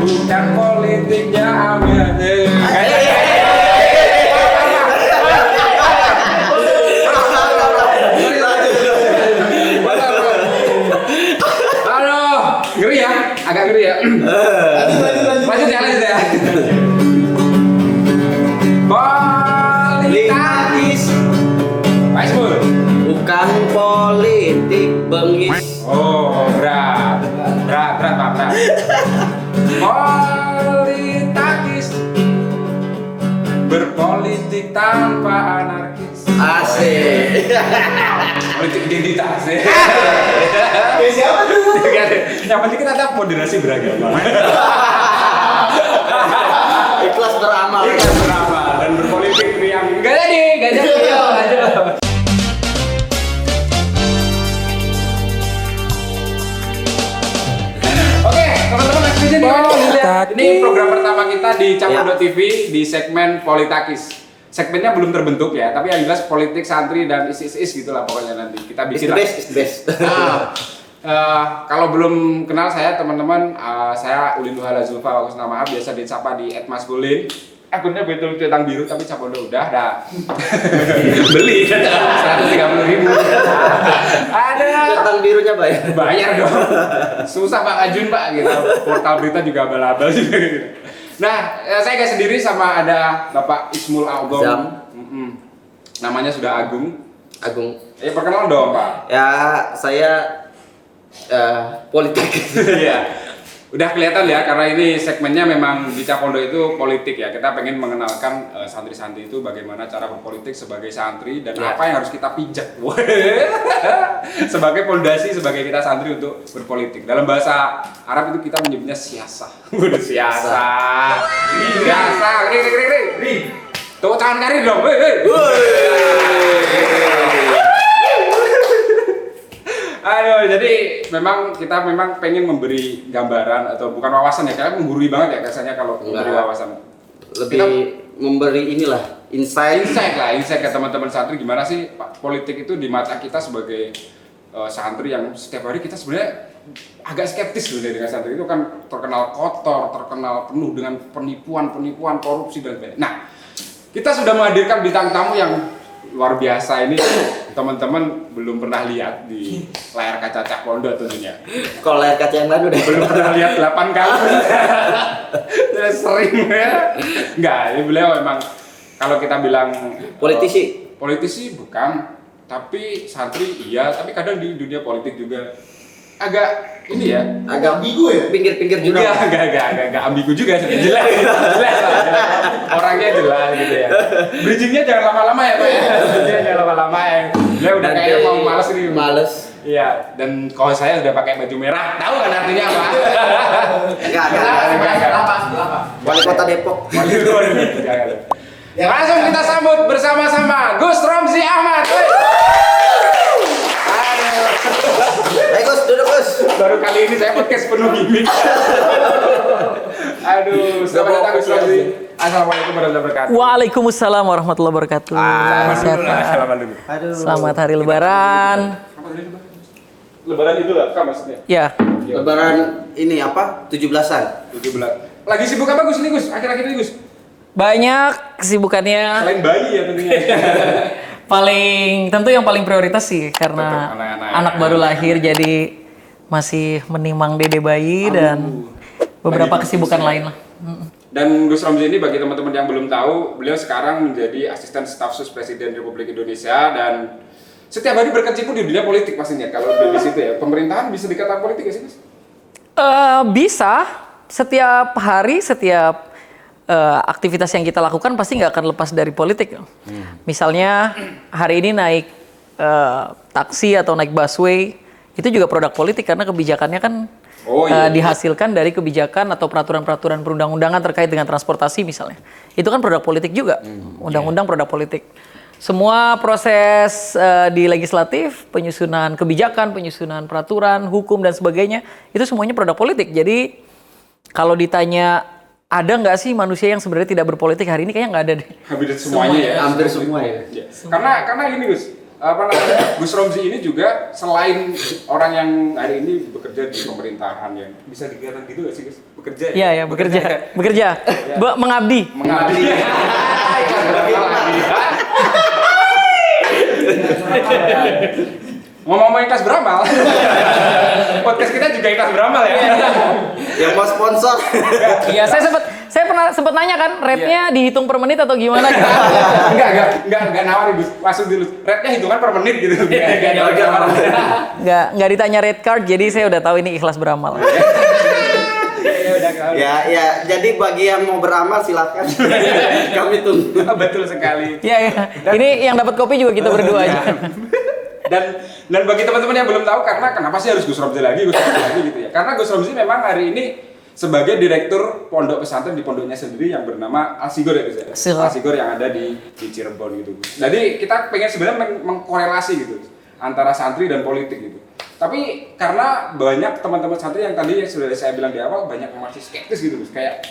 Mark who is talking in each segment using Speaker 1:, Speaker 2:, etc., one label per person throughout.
Speaker 1: bukan politiknya Amir. Ngeri ya, agak ngeri ya. Lanjut ya. Politakis. Pak Ismul.
Speaker 2: Bukan politik bengis.
Speaker 1: Oh, berat Pak. Politakis. Berpolitik tanpa anarkis.
Speaker 2: Asik.
Speaker 1: Politik identitas ya.
Speaker 2: Siapa tuh?
Speaker 1: Yang penting kita tahu moderasi beragama.
Speaker 2: Ikhlas beramal.
Speaker 1: Dan berpolitik yang gak jadi. Oke, teman-teman next video ini program pertama kita di Capo.tv di segmen Politakis. Segmennya belum terbentuk ya, tapi yang jelas politik, santri, dan is gitulah pokoknya nanti kita bikin lah.
Speaker 2: Is best.
Speaker 1: Kalau belum kenal saya teman-teman, saya Ulin Duhala Zulfa Wakusna Maaf, biasa disapa di @masgulin. Akunnya betul centang biru tapi Capondo udah beli 130.000. Ada
Speaker 2: Centang birunya bayar.
Speaker 1: Bayar dong. Susah Pak Ajun Pak gitu. Portal berita juga abal-abal juga gitu. Nah, saya gak sendiri sama ada Bapak Ismul Augong. Namanya sudah Agung. Perkenal dong Pak.
Speaker 2: Ya, saya politik.
Speaker 1: Iya. Udah kelihatan ya, karena ini segmennya memang di Capondo itu politik ya. Kita pengen mengenalkan santri-santri itu bagaimana cara berpolitik sebagai santri dan apa yang harus kita pijak sebagai pondasi sebagai kita santri untuk berpolitik. Dalam bahasa Arab itu kita menyebutnya siasah. Siasah. Ri. Tuh tangan kari dong. Aduh, jadi kita pengen memberi gambaran atau bukan wawasan ya, kalian menggurui banget ya kesannya kalau memberi wawasan.
Speaker 2: Lebih memberi inilah insight
Speaker 1: ke teman-teman santri gimana sih politik itu di mata kita sebagai santri yang setiap hari kita sebenarnya agak skeptis sebenarnya dengan santri itu kan terkenal kotor, terkenal penuh dengan penipuan, korupsi dan sebagainya. Nah, kita sudah menghadirkan bintang tamu yang luar biasa ini teman-teman belum pernah lihat di layar kaca Capondo tentunya.
Speaker 2: Kalau layar kaca yang lain udah
Speaker 1: belum pernah lihat 8 kali. Sering ya. Enggak, ini beliau memang kalau kita bilang politisi bukan, tapi santri iya, tapi kadang di dunia politik juga agak ini ya,
Speaker 2: agak ambigu ya, pinggir-pinggir juga.
Speaker 1: Agak ambigu juga sih. Jelas. Orangnya jelas gitu ya. Bridgingnya jangan lama-lama ya Pak ya. Jangan lama-lama ya. Dia udah kayak mau males nih.
Speaker 2: Males.
Speaker 1: Iya, dan kalau saya udah pakai baju merah, tahu kan artinya apa?
Speaker 2: Enggak. Wali Kota Depok.
Speaker 1: Ya, langsung kita sambut bersama-sama Gus Romzi Ahmad.
Speaker 2: Ayo Gus, duduk Gus.
Speaker 1: Baru kali ini saya podcast penuh gimmick. Aduh, selamat datang Gus Romzi. Assalamualaikum warahmatullahi wabarakatuh.
Speaker 3: Waalaikumsalam warahmatullahi wabarakatuh. Selamat hari Lebaran.
Speaker 1: Lebaran Idul Adha maksudnya?
Speaker 3: Ya.
Speaker 2: Lebaran ini apa? 17-an.
Speaker 1: 17. Lagi sibuk apa Gus ini Gus? Akhir-akhir ini Gus?
Speaker 3: Banyak kesibukannya.
Speaker 1: Selain bayi ya tentunya.
Speaker 3: Tentu yang paling prioritas sih karena anak baru lahir jadi masih menimang dede bayi dan beberapa kesibukan lain lah.
Speaker 1: Dan Gus Romzi ini bagi teman-teman yang belum tahu, beliau sekarang menjadi asisten staf sus Presiden Republik Indonesia dan setiap hari berkecimpung di dunia politik pastinya. Kalau di situ ya, pemerintahan bisa dikatakan politik nggak sih Gus?
Speaker 3: Bisa. Setiap hari, setiap aktivitas yang kita lakukan pasti nggak akan lepas dari politik. Misalnya hari ini naik taksi atau naik busway, itu juga produk politik karena kebijakannya kan dihasilkan dari kebijakan atau peraturan-peraturan perundang-undangan terkait dengan transportasi misalnya. Itu kan produk politik juga, undang-undang produk politik. Semua proses di legislatif, penyusunan kebijakan, penyusunan peraturan, hukum dan sebagainya, itu semuanya produk politik. Jadi kalau ditanya ada nggak sih manusia yang sebenarnya tidak berpolitik hari ini, kayaknya nggak ada deh.
Speaker 1: Hampir semuanya ya.
Speaker 2: Hampir semua ya.
Speaker 1: Karena gini Gus, apa namanya Gus Romzi ini juga selain orang yang hari ini bekerja di pemerintahan ya bisa dikatakan gitu nggak sih Gus? Bekerja ya?
Speaker 3: Iya ya, bekerja. Mengabdi.
Speaker 1: Ngomong-ngomong ikhlas beramal, podcast kita juga ikhlas beramal ya.
Speaker 2: Yang mau sponsor.
Speaker 3: Iya, saya pernah sempat nanya kan, rate-nya dihitung per menit atau gimana?
Speaker 1: Enggak nawarin Gus. Masuk dulu. Rate-nya hitungan per menit gitu.
Speaker 3: Enggak ditanya rate card, jadi saya udah tahu ini ikhlas beramal.
Speaker 2: Ya, jadi bagi yang mau beramal silakan. Kami tunggu.
Speaker 1: Betul sekali.
Speaker 3: Iya. Ini yang dapat kopi juga kita berdua aja.
Speaker 1: Dan bagi teman-teman yang belum tahu karena kenapa sih harus Gus Romzi lagi gitu ya. Karena Gus Romzi memang hari ini sebagai direktur pondok pesantren di pondoknya sendiri yang bernama Al-Sigor ya Gus ya. Al-Sigor yang ada di Cirebon gitu. Jadi kita pengen sebenarnya mengkorelasi gitu antara santri dan politik gitu. Tapi karena banyak teman-teman santri yang tadi yang sudah saya bilang di awal banyak yang masih skeptis gitu Gus. Kayak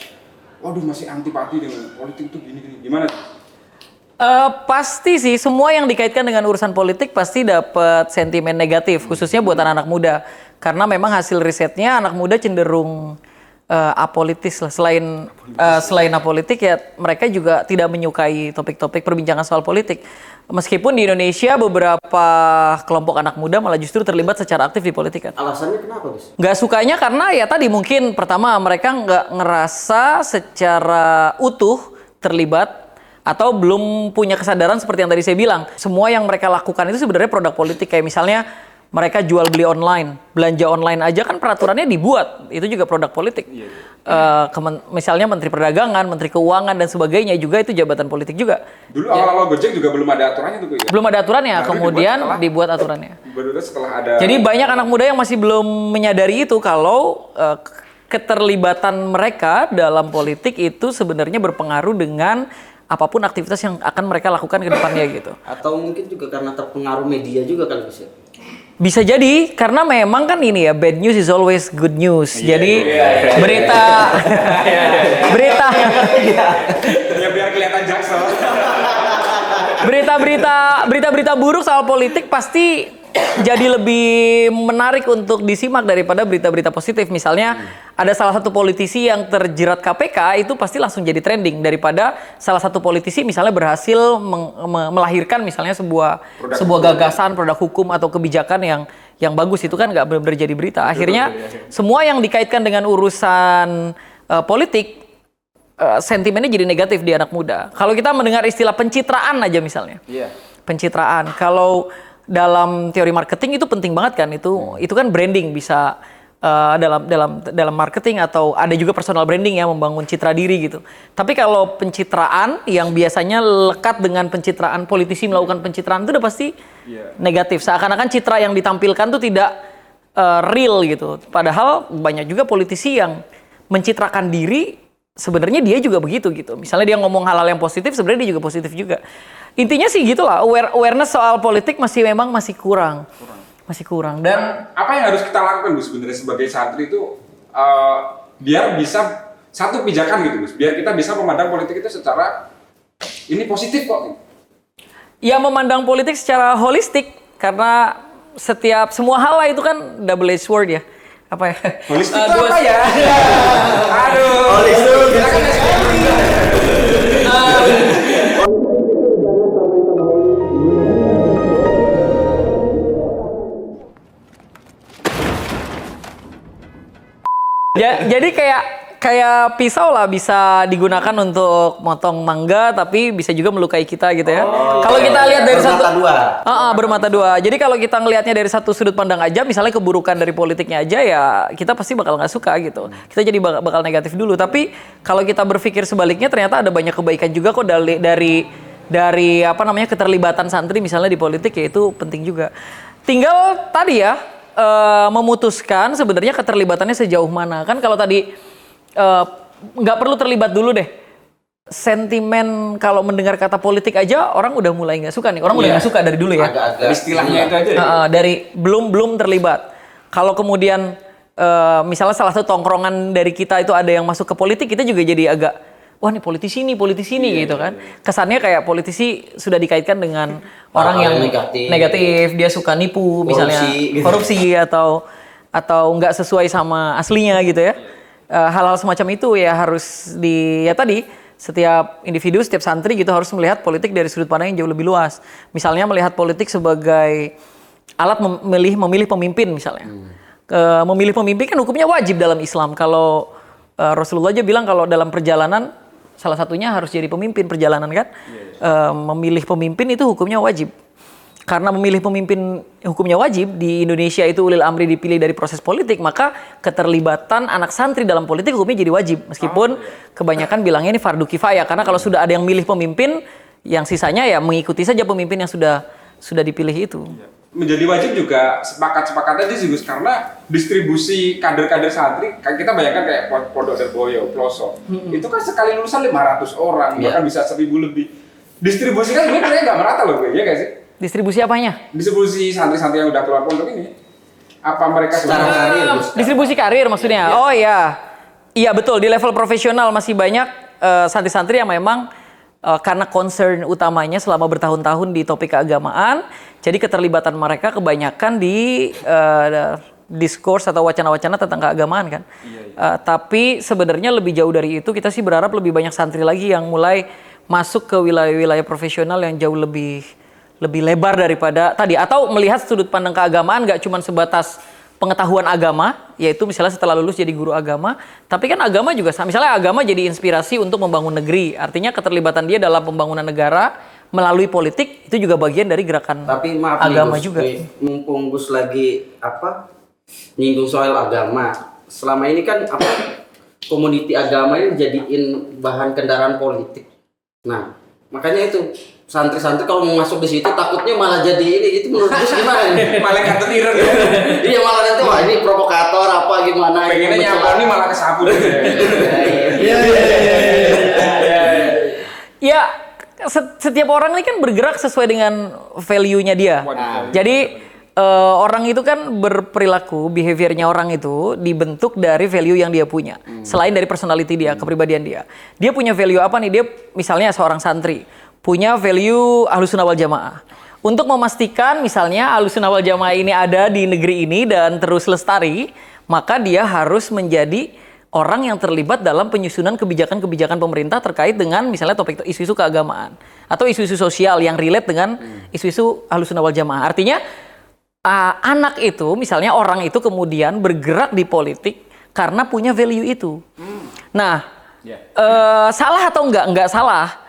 Speaker 1: waduh masih antipati dengan politik itu gini-gini. Gimana?
Speaker 3: Pasti sih, semua yang dikaitkan dengan urusan politik pasti dapat sentimen negatif, khususnya buat anak-anak muda. Karena memang hasil risetnya anak muda cenderung apolitis lah. Selain apolitik ya, mereka juga tidak menyukai topik-topik perbincangan soal politik. Meskipun di Indonesia beberapa kelompok anak muda malah justru terlibat secara aktif di politik kan.
Speaker 2: Alasannya kenapa, Gus?
Speaker 3: Nggak sukanya karena ya tadi mungkin pertama mereka nggak ngerasa secara utuh terlibat atau belum punya kesadaran seperti yang tadi saya bilang. Semua yang mereka lakukan itu sebenarnya produk politik. Kayak misalnya mereka jual beli online, belanja online aja kan peraturannya dibuat. Itu juga produk politik. Misalnya Menteri Perdagangan, Menteri Keuangan dan sebagainya juga itu jabatan politik juga.
Speaker 1: Dulu awal-awal Gojek juga belum ada aturannya tuh ya?
Speaker 3: Belum ada aturannya, kemudian dibuat aturannya.
Speaker 1: Baru setelah ada.
Speaker 3: Jadi banyak anak muda yang masih belum menyadari itu kalau keterlibatan mereka dalam politik itu sebenarnya berpengaruh dengan apapun aktivitas yang akan mereka lakukan ke depannya gitu.
Speaker 2: Atau mungkin juga karena terpengaruh media juga kan, Gus ya?
Speaker 3: Bisa jadi, karena memang kan ini ya, bad news is always good news. Jadi berita
Speaker 1: Ya biar kelihatan jaksel.
Speaker 3: berita buruk soal politik pasti jadi lebih menarik untuk disimak daripada berita-berita positif. Misalnya ada salah satu politisi yang terjerat KPK itu pasti langsung jadi trending daripada salah satu politisi misalnya berhasil melahirkan misalnya sebuah gagasan, produk hukum atau kebijakan yang bagus. Itu kan nggak benar-benar jadi berita. Akhirnya semua yang dikaitkan dengan urusan politik sentimennya jadi negatif di anak muda. Kalau kita mendengar istilah pencitraan aja misalnya. Pencitraan. Kalau dalam teori marketing itu penting banget kan, itu kan branding bisa dalam marketing atau ada juga personal branding ya, membangun citra diri gitu. Tapi kalau pencitraan yang biasanya lekat dengan pencitraan, politisi melakukan pencitraan itu udah pasti negatif. Seakan-akan citra yang ditampilkan tuh tidak real gitu. Padahal banyak juga politisi yang mencitrakan diri sebenarnya dia juga begitu gitu. Misalnya dia ngomong hal-hal yang positif, sebenarnya dia juga positif juga. Intinya sih gitulah, awareness soal politik masih kurang. Masih kurang. Dan
Speaker 1: apa yang harus kita lakukan Gus sebenarnya sebagai santri itu biar bisa satu pijakan gitu Gus, biar kita bisa memandang politik itu secara ini positif kok.
Speaker 3: Ya memandang politik secara holistik karena semua hal lah itu kan double edged sword ya. Apa ya?
Speaker 1: Holistik itu apa ya? Aduh. Holistik.
Speaker 3: Jadi kayak pisau lah bisa digunakan untuk motong mangga tapi bisa juga melukai kita gitu ya. Kalau kita lihat dari bermata dua. Jadi kalau kita ngelihatnya dari satu sudut pandang aja, misalnya keburukan dari politiknya aja ya kita pasti bakal nggak suka gitu. Kita jadi bakal negatif dulu. Tapi kalau kita berpikir sebaliknya ternyata ada banyak kebaikan juga kok dari apa namanya keterlibatan santri misalnya di politik, ya itu penting juga. Tinggal tadi ya memutuskan sebenarnya keterlibatannya sejauh mana. Kan kalau tadi nggak perlu terlibat dulu deh. Sentimen kalau mendengar kata politik aja orang udah mulai nggak suka nih. Orang udah nggak suka dari dulu ya.
Speaker 2: Agak-agak
Speaker 1: istilahnya itu aja.
Speaker 3: Dari belum terlibat. Kalau kemudian misalnya salah satu tongkrongan dari kita itu ada yang masuk ke politik, kita juga jadi agak wah nih politisi nih gitu kan. Kesannya kayak politisi sudah dikaitkan dengan orang yang negatif, dia suka nipu misalnya, korupsi atau nggak sesuai sama aslinya gitu ya. Hal-hal semacam itu ya harus ya tadi setiap individu, setiap santri gitu harus melihat politik dari sudut pandang yang jauh lebih luas. Misalnya melihat politik sebagai alat memilih pemimpin misalnya. Memilih pemimpin kan hukumnya wajib dalam Islam. Kalau Rasulullah aja bilang kalau dalam perjalanan salah satunya harus jadi pemimpin perjalanan kan. Memilih pemimpin itu hukumnya wajib. Karena memilih pemimpin hukumnya wajib, di Indonesia itu ulil amri dipilih dari proses politik, maka keterlibatan anak santri dalam politik hukumnya jadi wajib. Meskipun kebanyakan bilangnya ini fardu kifayah, karena kalau sudah ada yang milih pemimpin, yang sisanya ya mengikuti saja pemimpin yang sudah dipilih itu.
Speaker 1: Menjadi wajib juga sepakat aja sih Gus, karena distribusi kader-kader santri, kan kita bayangkan kayak Pondok Derboyo, Pelosok, itu kan sekali lulusan 500 orang, bahkan bisa 1000 lebih. Distribusi kan sebenarnya nggak merata loh, ya nggak sih?
Speaker 3: Distribusi apanya?
Speaker 1: Distribusi santri-santri yang udah keluar pondok ini. Apa mereka
Speaker 2: secara karir?
Speaker 3: Distribusi karir maksudnya? Oh iya. Iya betul, di level profesional masih banyak santri-santri yang memang karena concern utamanya selama bertahun-tahun di topik keagamaan, jadi keterlibatan mereka kebanyakan di diskurs atau wacana-wacana tentang keagamaan kan. Tapi sebenarnya lebih jauh dari itu, kita sih berharap lebih banyak santri lagi yang mulai masuk ke wilayah-wilayah profesional yang jauh lebih lebar daripada tadi, atau melihat sudut pandang keagamaan nggak cuma sebatas pengetahuan agama, yaitu misalnya setelah lulus jadi guru agama, tapi kan agama juga misalnya agama jadi inspirasi untuk membangun negeri, artinya keterlibatan dia dalam pembangunan negara melalui politik itu juga bagian dari gerakan agama nih, Gus, juga.
Speaker 2: Mumpung Gus lagi nyinggung soal agama, selama ini kan komuniti agama ini jadiin bahan kendaraan politik. Nah, makanya itu santri-santri kalau mau masuk di situ takutnya malah jadi itu menurut Gus gimana nih?
Speaker 1: Malaikat tidur ya.
Speaker 2: Iya malah nanti wah ini provokator apa gimana?
Speaker 1: Pengennya nyapa nih malah kesapu.
Speaker 3: Ya, setiap orang ini kan bergerak sesuai dengan value-nya dia. Jadi orang itu kan berperilaku, behaviornya orang itu dibentuk dari value yang dia punya. Selain dari personality dia, kepribadian dia. Dia punya value apa nih? Dia misalnya seorang santri punya value Ahlussunnah wal Jamaah. Untuk memastikan misalnya Ahlussunnah wal Jamaah ini ada di negeri ini dan terus lestari, maka dia harus menjadi orang yang terlibat dalam penyusunan kebijakan-kebijakan pemerintah terkait dengan misalnya topik isu-isu keagamaan atau isu-isu sosial yang relate dengan isu-isu Ahlussunnah wal Jamaah. Artinya anak itu, misalnya orang itu kemudian bergerak di politik karena punya value itu. Nah, salah atau enggak salah?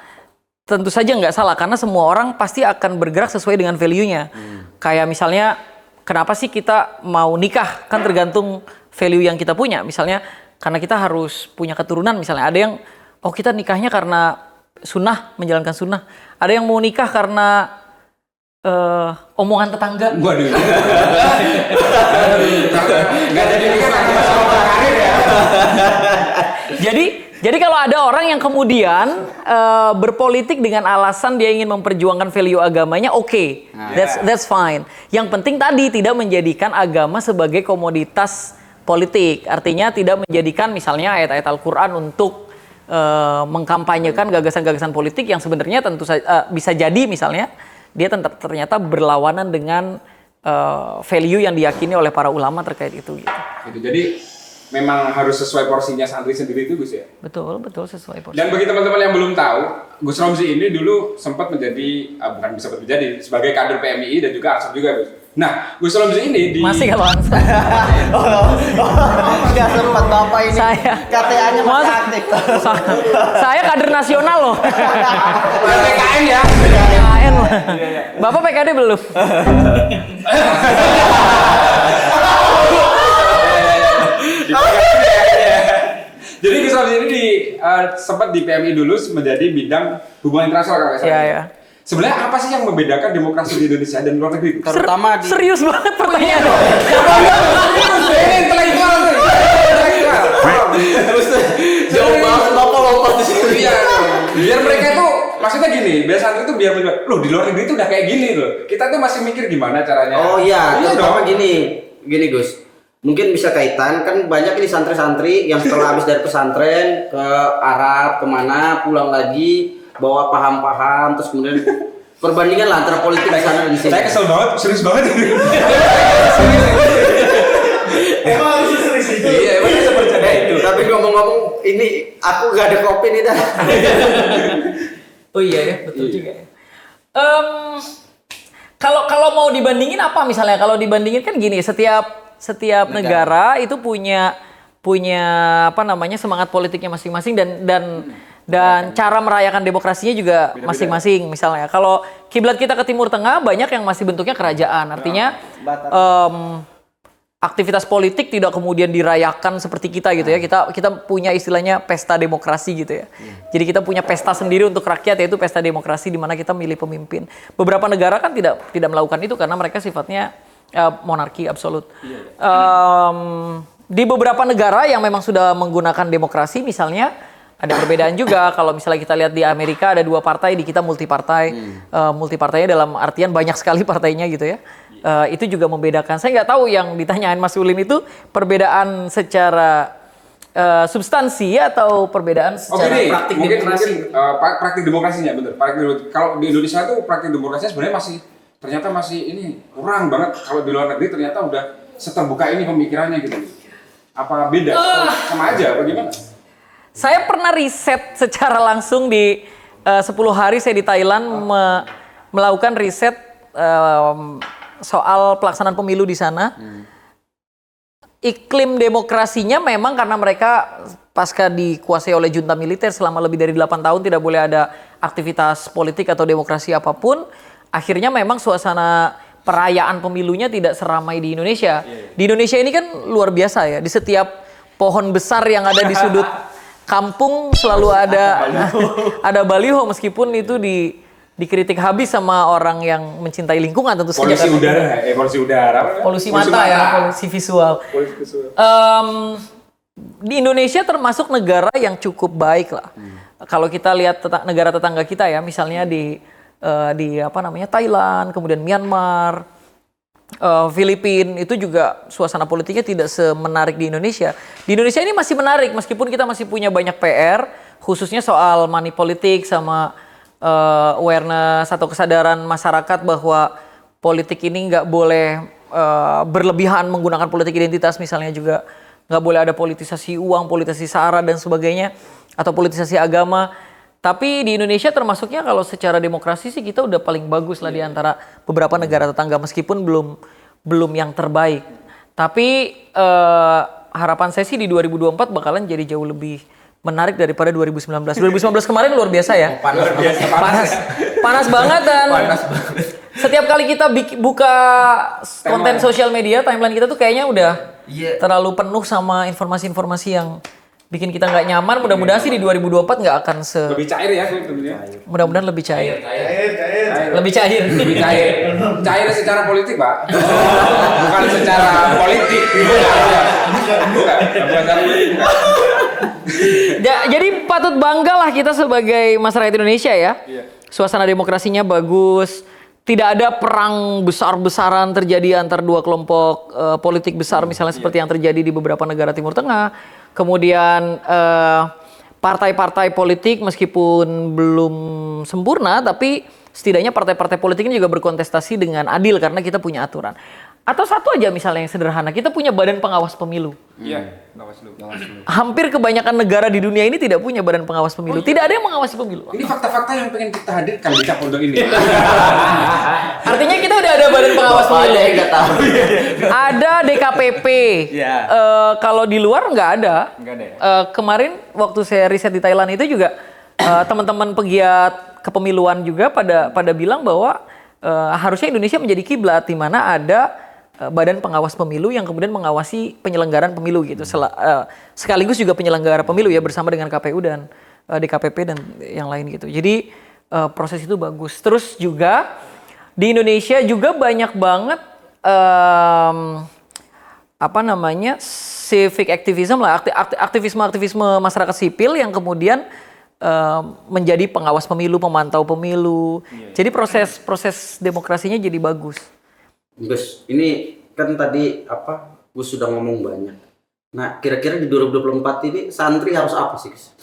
Speaker 3: Tentu saja nggak salah, karena semua orang pasti akan bergerak sesuai dengan value-nya. Kayak misalnya, kenapa sih kita mau nikah? Kan tergantung value yang kita punya. Misalnya, karena kita harus punya keturunan. Misalnya ada yang, kita nikahnya karena sunnah, menjalankan sunnah. Ada yang mau nikah karena omongan tetangga.
Speaker 1: Waduh. Nggak jadi nikah karena masalah karir ya.
Speaker 3: Jadi kalau ada orang yang kemudian berpolitik dengan alasan dia ingin memperjuangkan value agamanya, oke, that's fine. Yang penting tadi tidak menjadikan agama sebagai komoditas politik. Artinya tidak menjadikan misalnya ayat-ayat Al-Quran untuk mengkampanyekan gagasan-gagasan politik yang sebenarnya tentu saja bisa jadi misalnya dia ternyata berlawanan dengan value yang diyakini oleh para ulama terkait itu. Gitu.
Speaker 1: Jadi memang harus sesuai porsinya santri sendiri itu Gus ya?
Speaker 3: Betul sesuai porsi.
Speaker 1: Dan bagi teman-teman yang belum tahu, Gus Romzi ini dulu sempat menjadi, bukan sempat menjadi, sebagai kader PMII dan juga Ansor juga Gus. Nah, Gus Romzi ini
Speaker 3: masih kalau Ansor.
Speaker 2: Nggak sempat Bapak ini.
Speaker 3: Saya
Speaker 2: KTA-nya masih aktif.
Speaker 3: Saya kader nasional loh.
Speaker 1: PKN ya?
Speaker 3: PKN loh. Bapak PKD belum?
Speaker 1: Jadi Gus Romzi ini sempat di PMI dulu menjadi bidang hubungan internasional kalau nggak salah.
Speaker 3: Iya.
Speaker 1: Sebenarnya apa sih yang membedakan demokrasi di Indonesia dan luar negeri?
Speaker 2: Terutama di
Speaker 3: serius banget pertanyaan.
Speaker 1: Ini intelektual tuh.
Speaker 2: jauh banget Bapak lompat di sini.
Speaker 1: Iya. Biar mereka itu maksudnya gini, biar santri itu biar loh di luar negeri itu udah kayak gini loh. Kita tuh masih mikir gimana caranya.
Speaker 2: Oh iya, terutama gini Gus. mungkin bisa kaitan kan banyak ini santri-santri yang setelah habis dari pesantren ke Arab kemana pulang lagi bawa paham-paham terus kemudian perbandingan lah antara politik di sana dan di sini.
Speaker 1: Saya kesel banget, serius banget ini.
Speaker 4: Emang harus serius itu.
Speaker 1: Iya, emang saya percaya itu.
Speaker 2: Tapi ngomong-ngomong ini aku gak ada kopi nih dah.
Speaker 3: Oh iya ya, betul juga ya. Kalau mau dibandingin apa misalnya? Kalau dibandingin kan gini, setiap negara itu punya apa namanya semangat politiknya masing-masing dan cara merayakan demokrasinya juga masing-masing. Misalnya kalau kiblat kita ke Timur Tengah banyak yang masih bentuknya kerajaan, artinya aktivitas politik tidak kemudian dirayakan seperti kita gitu ya. Kita punya istilahnya pesta demokrasi gitu ya. Jadi kita punya pesta sendiri untuk rakyat yaitu pesta demokrasi di mana kita milih pemimpin. Beberapa negara kan tidak melakukan itu karena mereka sifatnya monarki absolut. Di beberapa negara yang memang sudah menggunakan demokrasi misalnya ada perbedaan juga. Kalau misalnya kita lihat di Amerika ada 2 partai, di kita multipartai. Multipartainya dalam artian banyak sekali partainya gitu ya. Itu juga membedakan. Saya nggak tahu yang ditanyain Mas Ulin itu perbedaan secara substansi atau perbedaan secara praktik demokrasi.
Speaker 1: Praktik demokrasinya bener. Kalau di Indonesia tuh praktik demokrasinya sebenarnya ternyata masih ini kurang banget. Kalau di luar negeri ternyata udah seterbuka ini pemikirannya gitu. Apa beda? Sama aja? Apa gimana?
Speaker 3: Saya pernah riset secara langsung di 10 hari saya di Thailand melakukan riset soal pelaksanaan pemilu di sana. Iklim demokrasinya memang karena mereka pasca dikuasai oleh junta militer selama lebih dari 8 tahun tidak boleh ada aktivitas politik atau demokrasi apapun. Akhirnya memang suasana perayaan pemilunya tidak seramai di Indonesia. Di Indonesia ini kan luar biasa ya. Di setiap pohon besar yang ada di sudut kampung selalu ada baliho meskipun itu dikritik habis sama orang yang mencintai lingkungan tentu saja. Polusi mata ya, polusi visual. Di Indonesia termasuk negara yang cukup baik lah. Kalau kita lihat negara tetangga kita ya, misalnya di apa namanya Thailand, kemudian Myanmar, Filipina itu juga suasana politiknya tidak semenarik di Indonesia. Di Indonesia ini masih menarik meskipun kita masih punya banyak PR, khususnya soal money politik sama awareness atau kesadaran masyarakat bahwa politik ini nggak boleh berlebihan menggunakan politik identitas, misalnya juga nggak boleh ada politisasi uang, politisasi sara dan sebagainya atau politisasi agama. Tapi di Indonesia termasuknya kalau secara demokrasi sih kita udah paling bagus lah di antara beberapa negara tetangga meskipun belum yang terbaik. Tapi harapan saya sih di 2024 bakalan jadi jauh lebih menarik daripada 2019. 2019 kemarin luar biasa ya. Panas banget dan setiap kali kita buka konten sosial media, timeline kita tuh kayaknya udah terlalu penuh sama informasi-informasi yang bikin kita nggak nyaman. Mudah-mudahan sih di 2024 nggak akan
Speaker 1: lebih cair ya.
Speaker 3: Mudah-mudahan lebih cair.
Speaker 1: Lebih cair. Cair secara politik, Pak. Bukan secara politik. Bukan secara politik.
Speaker 3: Jadi patut banggalah kita sebagai masyarakat Indonesia ya. Suasana demokrasinya bagus. Tidak ada perang besar-besaran terjadi antar 2 kelompok politik besar misalnya seperti yang terjadi di beberapa negara Timur Tengah. Kemudian partai-partai politik meskipun belum sempurna tapi setidaknya partai-partai politik ini juga berkontestasi dengan adil karena kita punya aturan. Atau satu aja misalnya yang sederhana, kita punya badan pengawas pemilu.
Speaker 1: Iya, Bawaslu.
Speaker 3: Hampir kebanyakan negara di dunia ini tidak punya badan pengawas pemilu. Tidak ada yang mengawasi pemilu.
Speaker 1: Ini fakta-fakta yang pengen kita hadirkan di Capoldo ini.
Speaker 3: Artinya kita udah ada badan pengawas pemilu. Ada DKPP. Kalau di luar nggak ada. Kemarin waktu saya riset di Thailand itu juga teman-teman pegiat kepemiluan juga pada bilang bahwa harusnya Indonesia menjadi kiblat di mana ada badan pengawas pemilu yang kemudian mengawasi penyelenggaraan pemilu gitu. Sekaligus juga penyelenggara pemilu ya bersama dengan KPU dan DKPP dan yang lain gitu. Jadi proses itu bagus. Terus juga di Indonesia juga banyak banget apa namanya civic activism lah, aktivisme masyarakat sipil yang kemudian menjadi pengawas pemilu, pemantau pemilu. Jadi proses demokrasinya jadi bagus.
Speaker 2: Gus, ini kan tadi Gus sudah ngomong banyak. Nah, kira-kira di 2024 ini santri harus apa sih, Gus?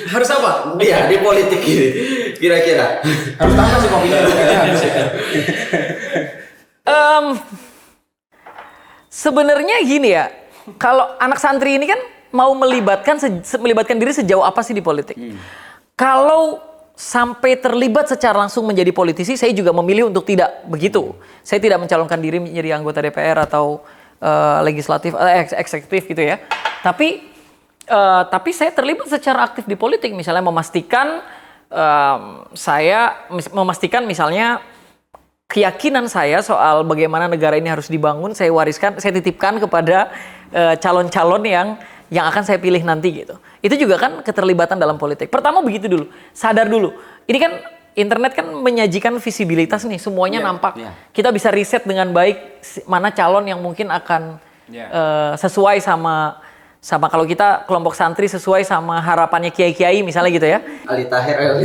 Speaker 3: Harus apa?
Speaker 2: Iya, di politik ini. Kira-kira.
Speaker 1: Harus tambah sih kopinya.
Speaker 3: Sebenarnya gini ya, kalau anak santri ini kan mau melibatkan diri sejauh apa sih di politik? Kalau sampai terlibat secara langsung menjadi politisi, saya juga memilih untuk tidak begitu. Saya tidak mencalonkan diri menjadi anggota DPR atau legislatif, eksekutif gitu ya. Tapi saya terlibat secara aktif di politik, misalnya memastikan misalnya keyakinan saya soal bagaimana negara ini harus dibangun, saya titipkan kepada calon-calon yang akan saya pilih nanti gitu. Itu juga kan keterlibatan dalam politik. Pertama begitu dulu, sadar dulu. Ini kan internet kan menyajikan visibilitas nih, semuanya nampak. Kita bisa riset dengan baik mana calon yang mungkin akan sesuai sama kalau kita kelompok santri sesuai sama harapannya kiai-kiai misalnya gitu ya.
Speaker 2: Ali Tahir.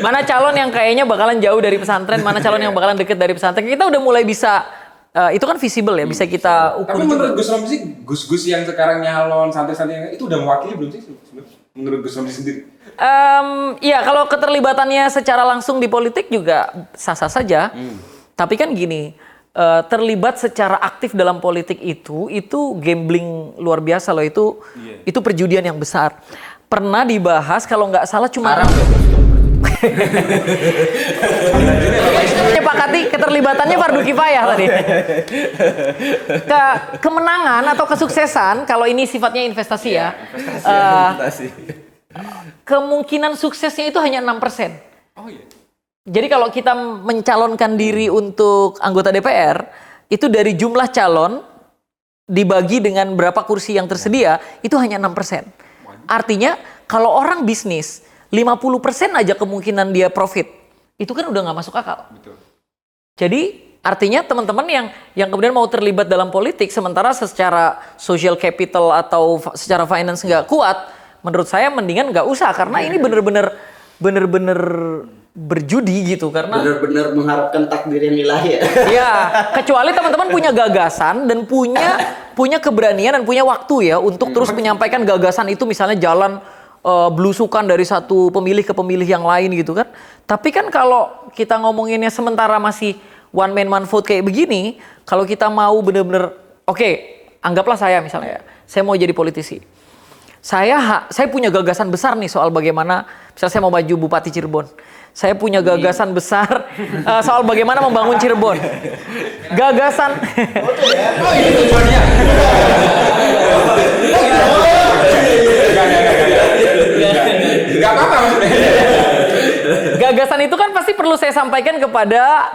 Speaker 3: Mana calon yang kayaknya bakalan jauh dari pesantren, mana calon yang bakalan deket dari pesantren. Kita udah mulai bisa, itu kan visible ya, bisa kita ukur.
Speaker 1: Tapi menurut Gus Romli sih, Gus-Gus yang sekarang nyalon, santri-santri yang itu udah mewakili belum sih? Menurut Gus Romli sendiri?
Speaker 3: Iya, kalau keterlibatannya secara langsung di politik juga sah-sah saja. Tapi kan gini, terlibat secara aktif dalam politik itu gambling luar biasa loh, itu perjudian yang besar. Pernah dibahas kalau nggak salah cuma menyepakati keterlibatannya fardu kifayah tadi. Kemenangan atau kesuksesan kalau ini sifatnya investasi ya. Kemungkinan suksesnya itu hanya 6%.
Speaker 1: Oh iya.
Speaker 3: Jadi kalau kita mencalonkan diri untuk anggota DPR, itu dari jumlah calon dibagi dengan berapa kursi yang tersedia, itu hanya 6%. Artinya kalau orang bisnis, 50% aja kemungkinan dia profit. Itu kan udah nggak masuk akal.
Speaker 1: Betul.
Speaker 3: Jadi artinya teman-teman yang kemudian mau terlibat dalam politik, sementara secara social capital atau secara finance nggak kuat, menurut saya mendingan nggak usah. Karena ini bener-bener berjudi gitu, karena
Speaker 2: benar-benar mengharapkan takdir yang ilahi ya.
Speaker 3: ya, kecuali teman-teman punya gagasan dan punya keberanian dan punya waktu ya untuk terus menyampaikan gagasan itu, misalnya jalan belusukan dari satu pemilih ke pemilih yang lain gitu kan. Tapi kan kalau kita ngomonginnya sementara masih one man vote kayak begini, kalau kita mau bener-bener oke, anggaplah saya misalnya ya, saya mau jadi politisi. Saya punya gagasan besar nih soal bagaimana, misalnya saya mau maju Bupati Cirebon. Saya punya gagasan besar soal bagaimana membangun Cirebon. Gagasan.
Speaker 1: Oh ini tujuannya. Gak apa-apa maksudnya.
Speaker 3: Gagasan itu kan pasti perlu saya sampaikan kepada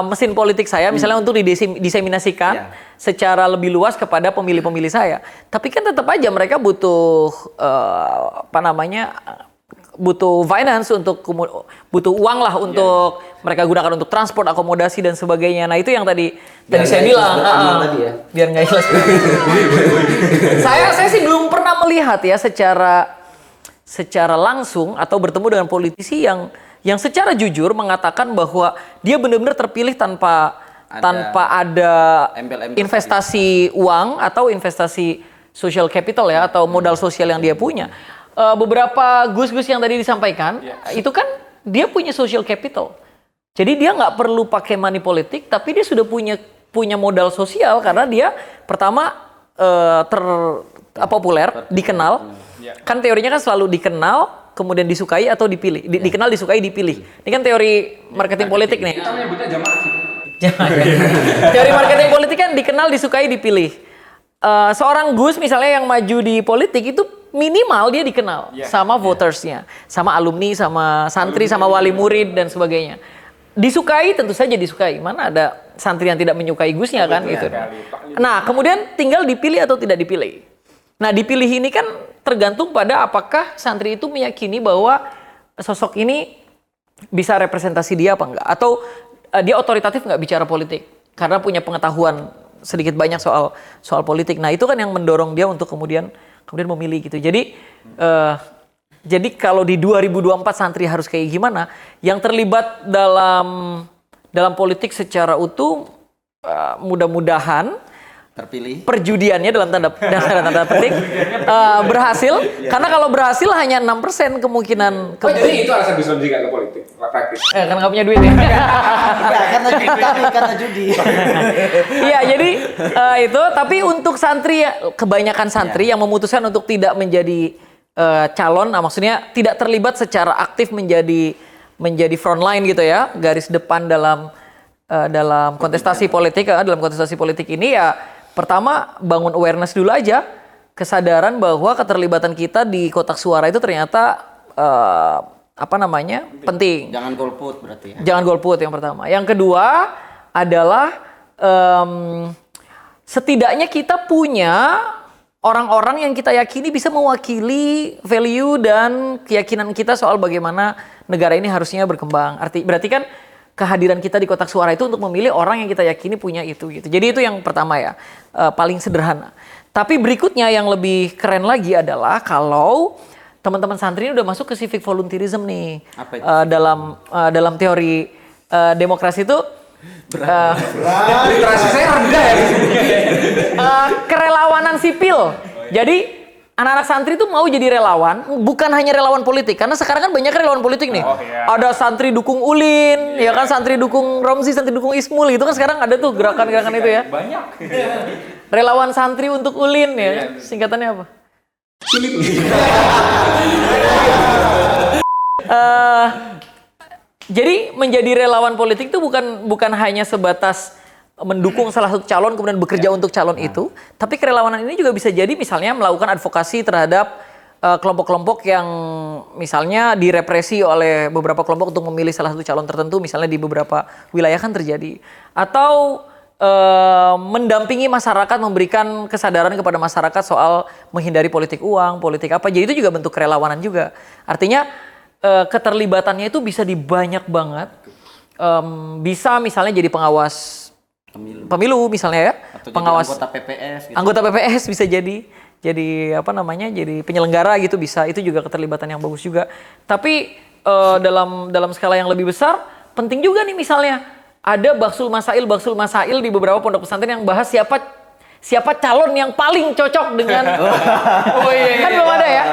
Speaker 3: mesin politik saya, misalnya untuk diseminasikan secara lebih luas kepada pemilih-pemilih saya. Tapi kan tetap aja mereka butuh butuh finance, butuh uang lah untuk mereka gunakan untuk transport, akomodasi dan sebagainya. Nah itu yang tadi saya bilang, biar nggak ikhlas. saya sih belum pernah melihat ya secara langsung atau bertemu dengan politisi yang secara jujur mengatakan bahwa dia benar-benar terpilih tanpa ada investasi uang atau investasi social capital ya, atau modal sosial yang dia punya. Beberapa gus-gus yang tadi disampaikan, itu kan dia punya social capital. Jadi dia nggak perlu pakai money politik, tapi dia sudah punya modal sosial karena dia pertama populer, dikenal. Kan teorinya kan selalu dikenal, kemudian disukai atau dipilih. Dikenal, disukai, dipilih. Ini kan teori marketing politik nih.
Speaker 1: Kita menyebutnya jamaah sih.
Speaker 3: Teori marketing politik kan dikenal, disukai, dipilih. Seorang Gus misalnya yang maju di politik itu minimal dia dikenal sama votersnya, sama alumni, sama santri, sama wali murid dan sebagainya. Disukai, tentu saja disukai. Mana ada santri yang tidak menyukai Gusnya kan gitu. Nah, kemudian tinggal dipilih atau tidak dipilih. Nah, dipilih ini kan tergantung pada apakah santri itu meyakini bahwa sosok ini bisa representasi dia apa enggak, atau dia otoritatif nggak bicara politik karena punya pengetahuan sedikit banyak soal politik. Nah, itu kan yang mendorong dia untuk kemudian memilih gitu. Jadi kalau di 2024 santri harus kayak gimana? Yang terlibat dalam dalam politik secara utuh, mudah-mudahan
Speaker 2: Terpilih.
Speaker 3: perjudiannya dalam tanda petik berhasil. Karena kalau berhasil hanya 6% kemungkinan.
Speaker 1: Oh, jadi itu alasan Gus Romzi nggak ke politik, praktis.
Speaker 3: Karena nggak punya duit ya.
Speaker 2: Karena judi.
Speaker 3: Iya, jadi itu. Tapi untuk santri, kebanyakan santri yang memutuskan untuk tidak menjadi calon, maksudnya tidak terlibat secara aktif menjadi frontline gitu ya, garis depan dalam kontestasi politik. Dalam kontestasi politik ini ya, pertama bangun awareness dulu aja, kesadaran bahwa keterlibatan kita di kotak suara itu ternyata penting.
Speaker 2: Jangan golput berarti ya.
Speaker 3: Jangan golput yang pertama. Yang kedua adalah setidaknya kita punya orang-orang yang kita yakini bisa mewakili value dan keyakinan kita soal bagaimana negara ini harusnya berkembang. Berarti kan kehadiran kita di kotak suara itu untuk memilih orang yang kita yakini punya itu gitu. Jadi itu yang pertama ya, paling sederhana. Tapi berikutnya yang lebih keren lagi adalah kalau teman-teman santri ini udah masuk ke civic volunteerism nih.
Speaker 2: Apa itu?
Speaker 3: Dalam teori demokrasi itu
Speaker 1: Literasi saya rendah ya.
Speaker 3: kerelawanan sipil. Jadi anak-anak santri itu mau jadi relawan, bukan hanya relawan politik. Karena sekarang kan banyak relawan politik nih. Ada santri dukung Ulin, ya kan, santri dukung Romzi, santri dukung Ismul, gitu kan sekarang ada tuh gerakan-gerakan itu ya.
Speaker 1: Banyak.
Speaker 3: Relawan santri untuk Ulin ya. Singkatannya apa?
Speaker 1: Sulit.
Speaker 3: Jadi menjadi relawan politik itu bukan hanya sebatas mendukung salah satu calon kemudian bekerja untuk calon itu, tapi kerelawanan ini juga bisa jadi misalnya melakukan advokasi terhadap kelompok-kelompok yang misalnya direpresi oleh beberapa kelompok untuk memilih salah satu calon tertentu, misalnya di beberapa wilayah kan terjadi, atau mendampingi masyarakat, memberikan kesadaran kepada masyarakat soal menghindari politik uang, politik apa. Jadi itu juga bentuk kerelawanan juga. Artinya keterlibatannya itu bisa di banyak banget. Bisa misalnya jadi pengawas pemilu misalnya ya,
Speaker 2: Atau
Speaker 3: pengawas
Speaker 2: jadi anggota PPS gitu.
Speaker 3: Anggota PPS bisa jadi jadi penyelenggara gitu bisa. Itu juga keterlibatan yang bagus juga. Tapi dalam skala yang lebih besar penting juga nih, misalnya ada baksul masail di beberapa pondok pesantren yang bahas siapa calon yang paling cocok dengan kan belum ada ya.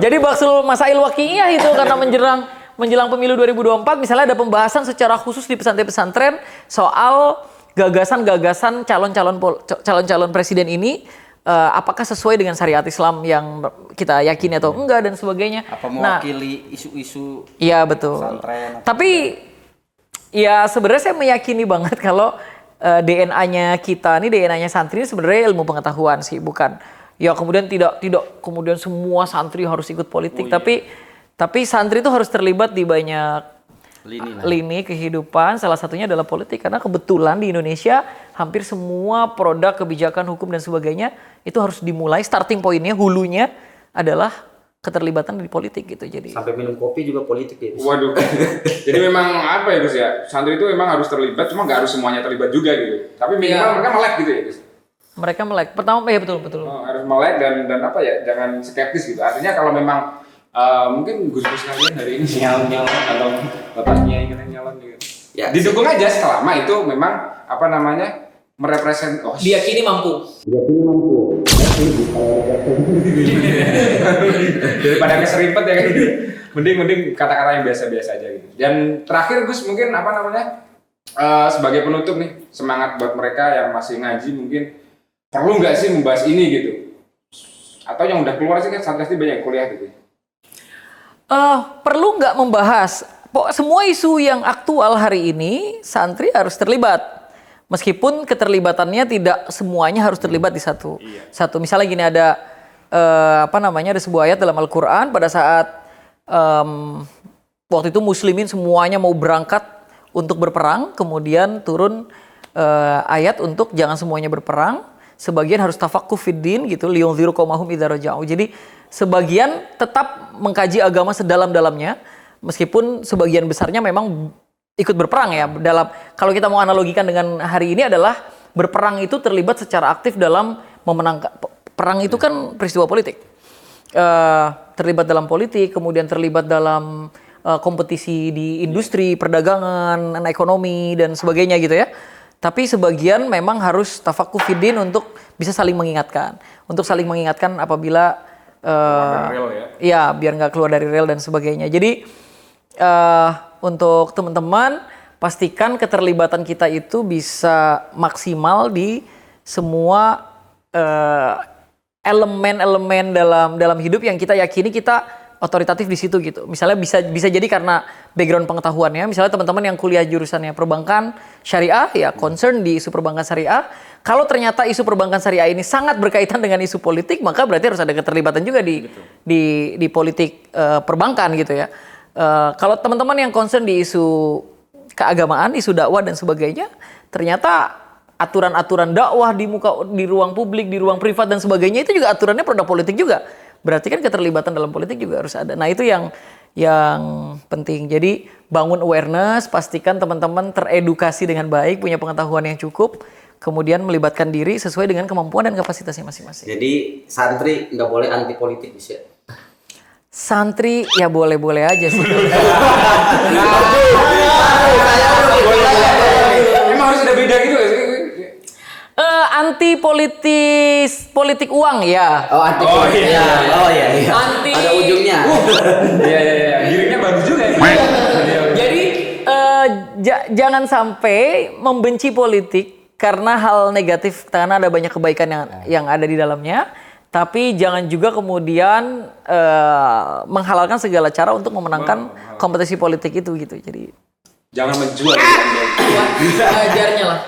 Speaker 3: Jadi baksul masail waqi'iyah itu karena menjelang pemilu 2024 misalnya ada pembahasan secara khusus di pesantren-pesantren soal gagasan-gagasan calon-calon presiden ini, apakah sesuai dengan syariat Islam yang kita yakini atau enggak dan sebagainya.
Speaker 2: Apa mewakili isu-isu
Speaker 3: Iya betul.
Speaker 2: pesantren.
Speaker 3: Tapi ya sebenarnya saya meyakini banget kalau DNA-nya kita nih, DNA-nya santri ini sebenarnya ilmu pengetahuan sih, bukan ya kemudian tidak kemudian semua santri harus ikut politik, tapi santri itu harus terlibat di banyak lini kehidupan, salah satunya adalah politik, karena kebetulan di Indonesia hampir semua produk kebijakan hukum dan sebagainya itu harus dimulai, starting pointnya, hulunya adalah keterlibatan di politik gitu. Jadi
Speaker 2: Sampai minum kopi juga politik ya.
Speaker 1: Waduh. Jadi memang apa ya Gus ya? Santri itu memang harus terlibat, cuma nggak harus semuanya terlibat juga gitu. Tapi minimal mereka melek gitu ya Gus.
Speaker 3: mereka melek. Pertama ya betul.
Speaker 1: Harus melek dan apa ya? Jangan skeptis gitu. Artinya kalau memang mungkin Gus-Gus kalian hari ini nyalon atau bapaknya ingin nyalon gitu.
Speaker 2: Ya,
Speaker 1: Didukung aja selama itu memang merepresent.
Speaker 3: Diyakini mampu.
Speaker 1: Daripada keserimpet ya kan. Mending kata-kata yang biasa-biasa aja gitu. Dan terakhir Gus mungkin sebagai penutup nih, semangat buat mereka yang masih ngaji, mungkin perlu nggak sih membahas ini gitu? Atau yang udah keluar sih kan santri banyak yang kuliah gitu.
Speaker 3: Perlu nggak membahas semua isu yang aktual hari ini, santri harus terlibat. Meskipun keterlibatannya tidak semuanya harus terlibat di satu. Misalnya gini, ada ada sebuah ayat dalam Al-Qur'an pada saat waktu itu muslimin semuanya mau berangkat untuk berperang, kemudian turun ayat untuk jangan semuanya berperang, sebagian harus tafaqquh fid-din gitu, liyunziru qaumahum idza raja'u. Jadi sebagian tetap mengkaji agama sedalam-dalamnya, meskipun sebagian besarnya memang ikut berperang ya. Kalau kita mau analogikan dengan hari ini adalah berperang itu terlibat secara aktif dalam memenangkan perang, itu kan peristiwa politik. Terlibat dalam politik, kemudian terlibat dalam kompetisi di industri, perdagangan, ekonomi dan sebagainya gitu ya. Tapi sebagian memang harus tafakuh fiddin untuk bisa saling mengingatkan. Untuk saling mengingatkan apabila ya biar nggak keluar dari rel dan sebagainya. Jadi untuk teman-teman pastikan keterlibatan kita itu bisa maksimal di semua elemen-elemen dalam hidup yang kita yakini kita otoritatif di situ gitu. Misalnya bisa jadi karena background pengetahuannya. Misalnya teman-teman yang kuliah jurusannya perbankan syariah ya concern di isu perbankan syariah. Kalau ternyata isu perbankan syariah ini sangat berkaitan dengan isu politik, maka berarti harus ada keterlibatan juga di politik perbankan gitu ya. Kalau teman-teman yang concern di isu keagamaan, isu dakwah dan sebagainya, ternyata aturan-aturan dakwah di ruang publik, di ruang privat dan sebagainya itu juga aturannya produk politik juga. Berarti kan keterlibatan dalam politik juga harus ada. Nah itu yang penting. Jadi bangun awareness, pastikan teman-teman teredukasi dengan baik, punya pengetahuan yang cukup, kemudian melibatkan diri sesuai dengan kemampuan dan kapasitasnya masing-masing.
Speaker 2: Jadi santri nggak boleh anti politik bisa.
Speaker 3: Santri ya boleh-boleh aja sih.
Speaker 1: Emang harus ada beda gitu gak sih?
Speaker 3: Anti politik uang ya.
Speaker 2: Oh anti politik.
Speaker 1: iya.
Speaker 2: Oh iya.
Speaker 3: Anti.
Speaker 2: Ada ujungnya.
Speaker 1: Iya. Giringnya bagus juga ya.
Speaker 3: Jadi jangan sampai membenci politik karena hal negatif, karena ada banyak kebaikan yang ada di dalamnya. Tapi jangan juga kemudian menghalalkan segala cara untuk memenangkan kompetisi politik itu gitu. Jadi
Speaker 1: Jangan menjual.
Speaker 3: sewajarnya lah.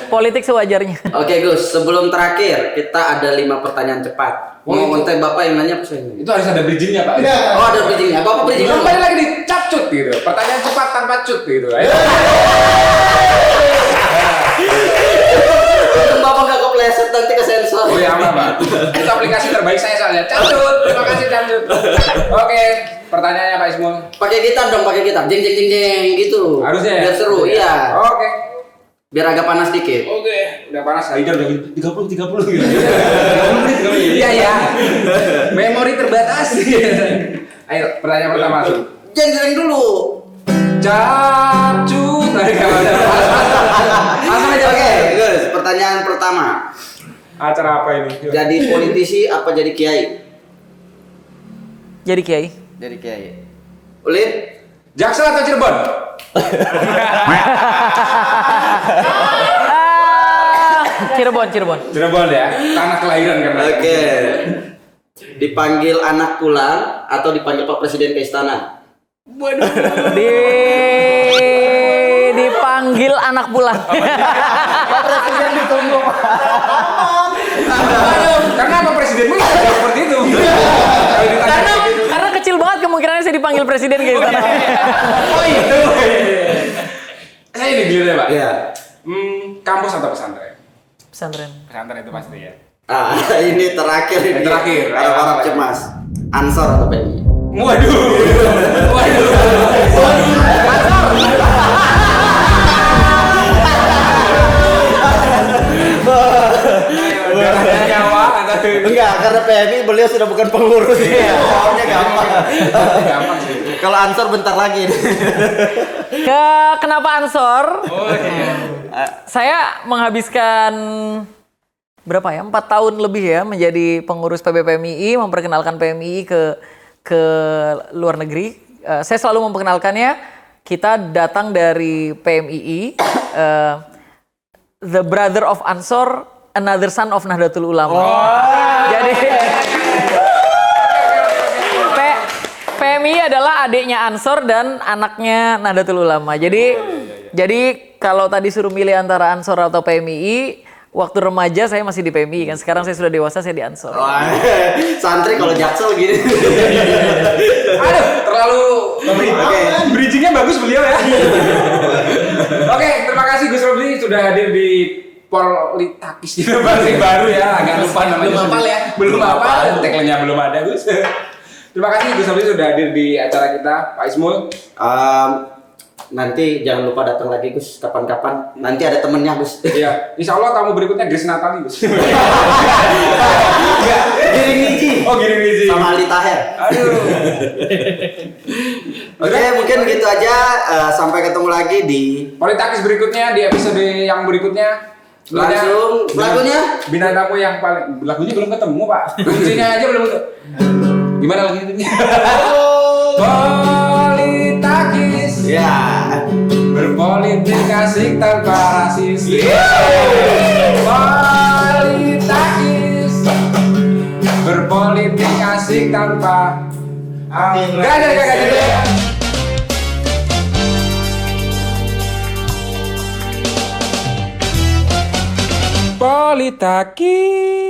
Speaker 3: Politik sewajarnya.
Speaker 2: Oke Gus, sebelum terakhir kita ada 5 pertanyaan cepat.
Speaker 1: Oh,
Speaker 2: Mau
Speaker 1: itu.
Speaker 2: konten Bapak yang nanya apa saya?
Speaker 1: Itu harus ada bridging-nya, Pak.
Speaker 2: Oh ada bridging-nya. Bapak bridging dulu.
Speaker 1: Kembali lagi di capcut gitu. Pertanyaan cepat tanpa cut gitu. Ayo.
Speaker 2: Untung Bapak nggak kepleset nanti ke sensor.
Speaker 1: Oh ya aman, Pak. Itu aplikasi terbaik saya soalnya. Capcut. Terima kasih capcut. Oke, pertanyaannya Pak Ismul.
Speaker 2: Pakai gitar dong, pakai gitar. Jeng jeng jeng jeng gitu.
Speaker 1: Harusnya ya.
Speaker 2: Biar seru, iya.
Speaker 1: Oke.
Speaker 2: Biar agak panas dikit.
Speaker 1: Oke, udah panas. Haidar udah 30 gitu. 30 Iya ya. Memori terbatas. Ayo, pertanyaan pertama langsung.
Speaker 2: Jeng jeng dulu.
Speaker 1: Capcut. Langsung aja.
Speaker 2: Oke, Gus. Pertanyaan pertama.
Speaker 1: Acara apa ini?
Speaker 2: Jadi politisi apa jadi kiai?
Speaker 3: Jadi Kiai.
Speaker 2: Jadi kiai. Ulin?
Speaker 1: Jaksel atau Cirebon?
Speaker 3: Cirebon.
Speaker 1: Cirebon ya. Tanah kelahiran kan.
Speaker 2: Oke. Dipanggil anak pulang atau dipanggil Pak Presiden ke istana?
Speaker 3: Dipanggil anak pulang.
Speaker 2: Presiden ditunggu.
Speaker 1: Karena apa presidenmu tidak seperti itu. Kalau ditanya gitu.
Speaker 3: Karena kecil banget kemungkinannya saya dipanggil presiden ke istana.
Speaker 1: Oh itu. Saya ini dulu ya Pak.
Speaker 2: Iya.
Speaker 1: Kampus atau pesantren?
Speaker 3: Pesantren.
Speaker 1: Pesantren itu pasti ya.
Speaker 2: Ah, ini terakhir ini.
Speaker 1: Terakhir.
Speaker 2: Harap cemas. Ansor atau PNI?
Speaker 1: Waduh. Nyawa atau
Speaker 2: Enggak, karena PNI beliau sudah bukan pengurus. Iya. Pokoknya gampang.
Speaker 1: gampang sih.
Speaker 2: Kalau Ansor bentar lagi.
Speaker 3: Kenapa Ansor? Saya menghabiskan berapa ya? 4 tahun lebih ya menjadi pengurus PBPMII, memperkenalkan PMII ke luar negeri. Saya selalu memperkenalkannya. Kita datang dari PMII, the brother of Ansor, another son of Nahdlatul Ulama. Jadi PMI adalah adiknya Ansor dan anaknya Nahdlatul Ulama. Jadi kalau tadi suruh milih antara Ansor atau PMI, waktu remaja saya masih di PMI kan. Sekarang saya sudah dewasa, saya di Ansor.
Speaker 2: Santri kalau Jaksel gini.
Speaker 1: Aduh, terlalu bridgingnya bagus beliau ya. Oke, terima kasih Gus Robli sudah hadir di Politakis Inovasi Baru ya. Agak lupa namanya.
Speaker 3: Belum hafal ya?
Speaker 1: Belum hafal, tagline-nya belum ada Gus. Terima kasih Gus Robli sudah hadir di acara kita, Pak Ismul.
Speaker 2: Nanti jangan lupa datang lagi Gus, kapan-kapan. Nanti ada temennya Gus.
Speaker 1: Iya, insya Allah tamu berikutnya Grace Natali Gus.
Speaker 2: Giring Niji.
Speaker 1: Oh, Giring Niji.
Speaker 2: Sama Ali Taher.
Speaker 1: Aduh.
Speaker 2: Oke, mungkin gitu aja. Sampai ketemu lagi di
Speaker 1: Politakis berikutnya, di episode yang berikutnya.
Speaker 2: langsung lagunya.
Speaker 1: Bintang tamu yang paling, lagunya belum ketemu Pak. Kuncinya aja belum ketemu. Gimana lagunya? Politakis.
Speaker 2: Ya.
Speaker 1: Berpolitik asik tanpa rasis. Politakis. Berpolitik asik tanpa. Gak ada. Politakis.